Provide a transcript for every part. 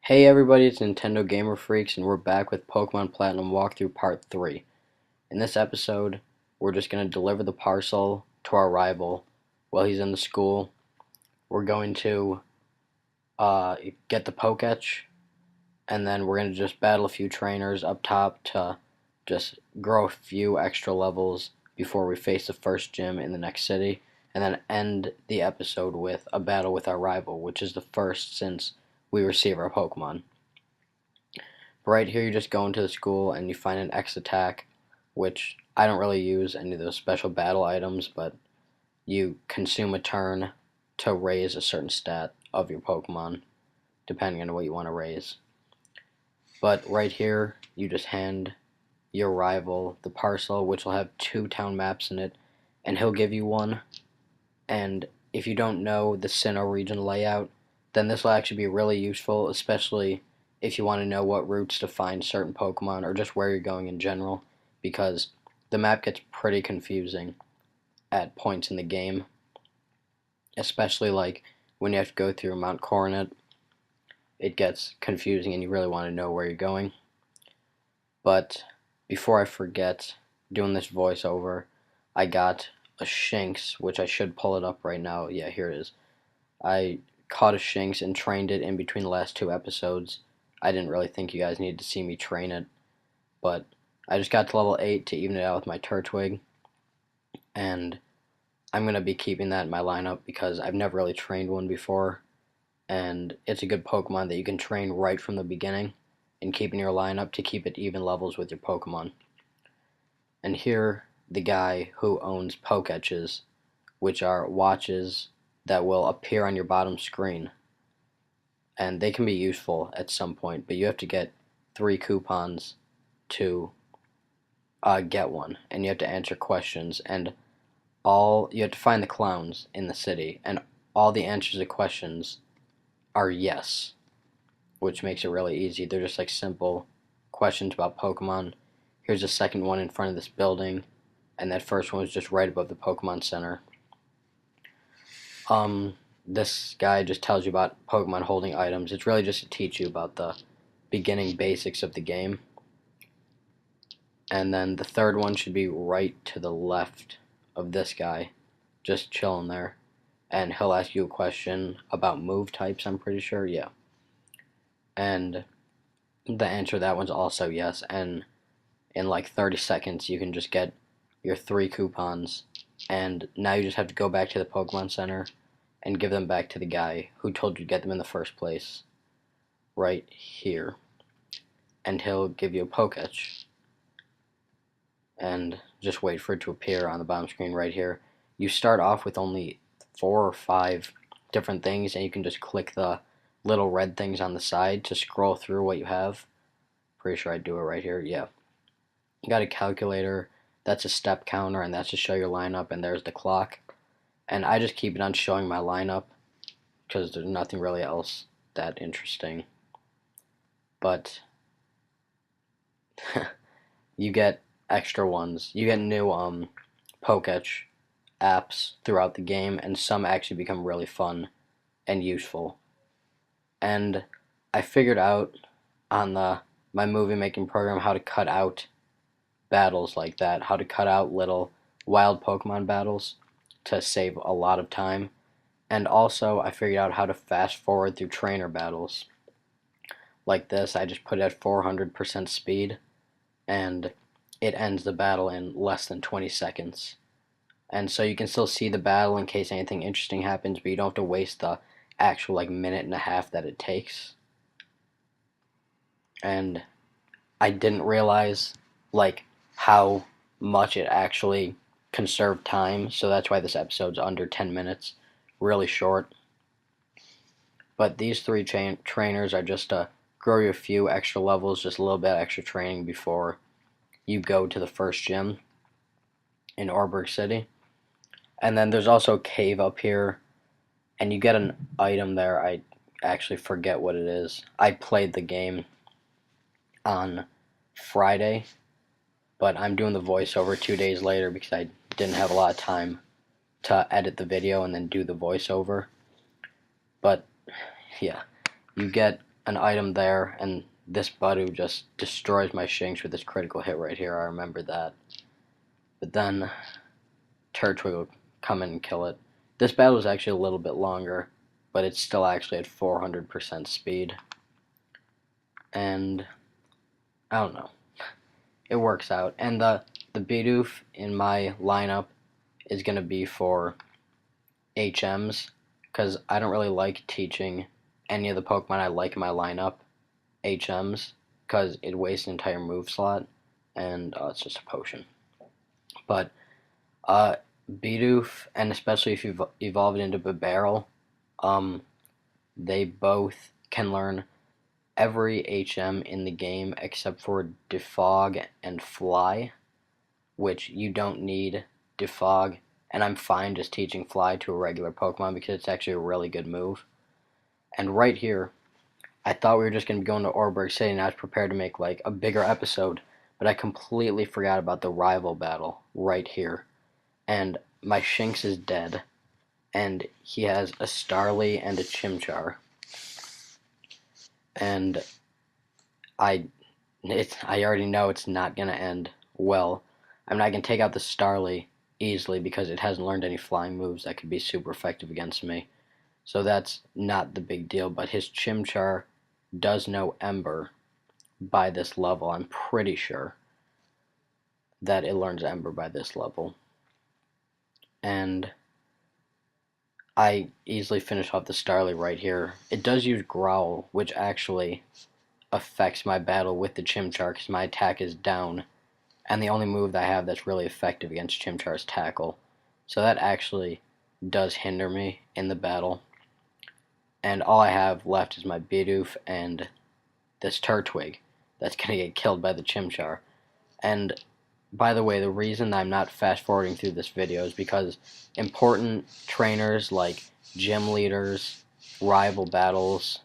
Hey everybody, it's Nintendo Gamer Freaks, and we're back with Pokemon Platinum Walkthrough Part 3. In this episode, we're just going to deliver the parcel to our rival while he's in the school. We're going to get the Poketch, and then we're going to just battle a few trainers up top to just grow a few extra levels before we face the first gym in the next city, and then end the episode with a battle with our rival, which is the first since we receive our Pokemon. Right here, you just go into the school and you find an X attack, which I don't really use any of those special battle items, but you consume a turn to raise a certain stat of your Pokemon, depending on what you want to raise. But right here, you just hand your rival the parcel, which will have 2 town maps in it, and he'll give you one. And if you don't know the Sinnoh region layout, then this will actually be really useful, especially if you want to know what routes to find certain Pokemon or just where you're going in general, because the map gets pretty confusing at points in the game, especially like when you have to go through Mount Coronet. It gets confusing and you really want to know where you're going. But before I forget, doing this voiceover, I got a Shinx, which I should pull it up right now. Yeah, here it is. I caught a Shinx and trained it in between the last 2 episodes. I didn't really think you guys needed to see me train it, but I just got to level 8 to even it out with my Turtwig, and I'm going to be keeping that in my lineup because I've never really trained one before, and it's a good Pokemon that you can train right from the beginning and keep in your lineup to keep it even levels with your Pokemon. And here, the guy who owns Poketches, which are watches that will appear on your bottom screen, and they can be useful at some point, but you have to get 3 coupons to get one, and you have to answer questions, and you have to find the clowns in the city, and all the answers to questions are yes, which makes it really easy. They're just like simple questions about Pokemon. Here's a second one in front of this building, and that first one was just right above the Pokemon Center. This guy just tells you about Pokemon holding items. It's really just to teach you about the beginning basics of the game. And then the third one should be right to the left of this guy, just chilling there. And he'll ask you a question about move types, I'm pretty sure, yeah. And the answer to that one's also yes, and in like 30 seconds you can just get your 3 coupons, and now you just have to go back to the Pokemon Center and give them back to the guy who told you to get them in the first place, right here. And he'll give you a Poketch. And just wait for it to appear on the bottom screen right here. You start off with only 4 or 5 different things, and you can just click the little red things on the side to scroll through what you have. Pretty sure I do it right here, yeah. You got a calculator, that's a step counter, and that's to show your lineup, and there's the clock. And I just keep it on showing my lineup because there's nothing really else that interesting. But you get extra ones. You get new Poketch apps throughout the game, and some actually become really fun and useful. And I figured out on my movie making program how to cut out battles like that, how to cut out little wild Pokemon battles to save a lot of time. And also I figured out how to fast forward through trainer battles. Like this, I just put it at 400% speed, and it ends the battle in less than 20 seconds. And so you can still see the battle in case anything interesting happens, but you don't have to waste the actual like minute and a half that it takes. And I didn't realize like how much it actually conserved time, so that's why this episode's under 10 minutes, really short. But these 3 trainers are just to grow you a few extra levels, just a little bit extra training before you go to the first gym in Oreburgh City. And then there's also a cave up here, and you get an item there. I actually forget what it is. I played the game on Friday, but I'm doing the voiceover 2 days later because I didn't have a lot of time to edit the video and then do the voiceover. But yeah, you get an item there, and this Bidoof just destroys my Shinx with this critical hit right here. I remember that. But then Turtwig will come in and kill it. This battle is actually a little bit longer, but it's still actually at 400% speed. And I don't know. It works out. And the Bidoof in my lineup is going to be for HMs, because I don't really like teaching any of the Pokemon I like in my lineup HMs, because it wastes an entire move slot, and it's just a potion. But Bidoof, and especially if you evolve it into Barrel, they both can learn every HM in the game except for Defog and Fly, which you don't need Defog, and I'm fine just teaching Fly to a regular Pokemon because it's actually a really good move. And right here, I thought we were just going to be going to Oreburgh City, and I was prepared to make like a bigger episode, but I completely forgot about the rival battle right here. And my Shinx is dead, and he has a Starly and a Chimchar. And I already know it's not going to end well. I'm not going to take out the Starly easily because it hasn't learned any flying moves that could be super effective against me. So that's not the big deal, but his Chimchar does know Ember by this level. I'm pretty sure that it learns Ember by this level. And I easily finish off the Starly right here. It does use Growl, which actually affects my battle with the Chimchar because my attack is down, and the only move that I have that's really effective against Chimchar is Tackle. So that actually does hinder me in the battle. And all I have left is my Bidoof and this Turtwig that's going to get killed by the Chimchar. And by the way, the reason I'm not fast forwarding through this video is because important trainers like gym leaders, rival battles,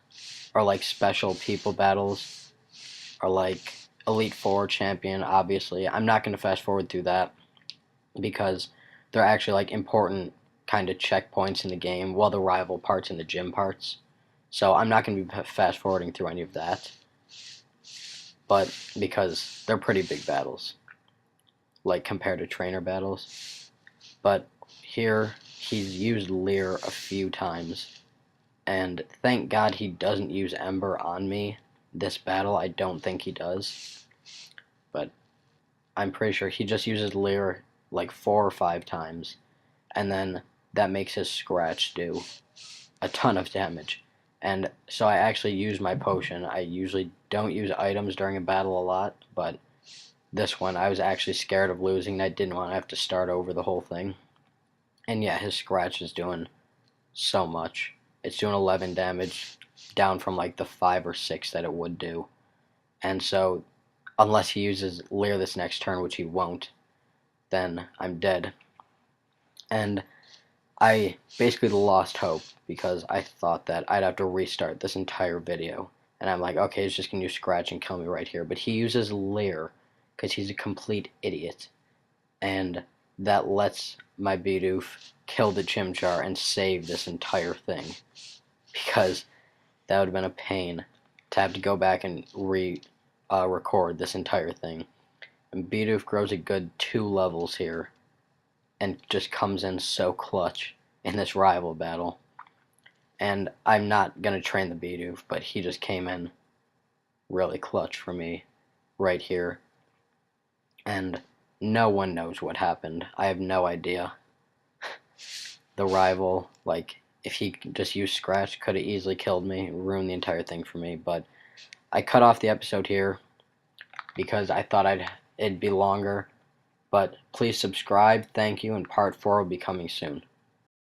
or like special people battles, or like Elite Four champion, obviously, I'm not going to fast forward through that because they're actually like important kind of checkpoints in the game, while the rival parts and the gym parts. So I'm not going to be fast forwarding through any of that, but because they're pretty big battles, like compared to trainer battles. But here he's used Leer a few times, and thank God he doesn't use Ember on me this battle. I don't think he does, but I'm pretty sure he just uses Leer like 4 or 5 times, and then that makes his Scratch do a ton of damage. And so I actually use my potion. I usually don't use items during a battle a lot, but this one I was actually scared of losing, and I didn't want to have to start over the whole thing. And yeah, his Scratch is doing so much. It's doing 11 damage, down from like the 5 or 6 that it would do. And so, unless he uses Leer this next turn, which he won't, then I'm dead. And I basically lost hope because I thought that I'd have to restart this entire video. And I'm like, okay, he's just going to use Scratch and kill me right here. But he uses Leer because he's a complete idiot. And that lets my Bidoof kill the Chimchar and save this entire thing. Because that would have been a pain to have to go back and record this entire thing. And Bidoof grows a good 2 levels here and just comes in so clutch in this rival battle. And I'm not going to train the Bidoof, but he just came in really clutch for me right here. And no one knows what happened. I have no idea. The rival, like, if he just used Scratch, could have easily killed me, ruined the entire thing for me. But I cut off the episode here because I thought it'd be longer. But please subscribe, thank you, and part 4 will be coming soon.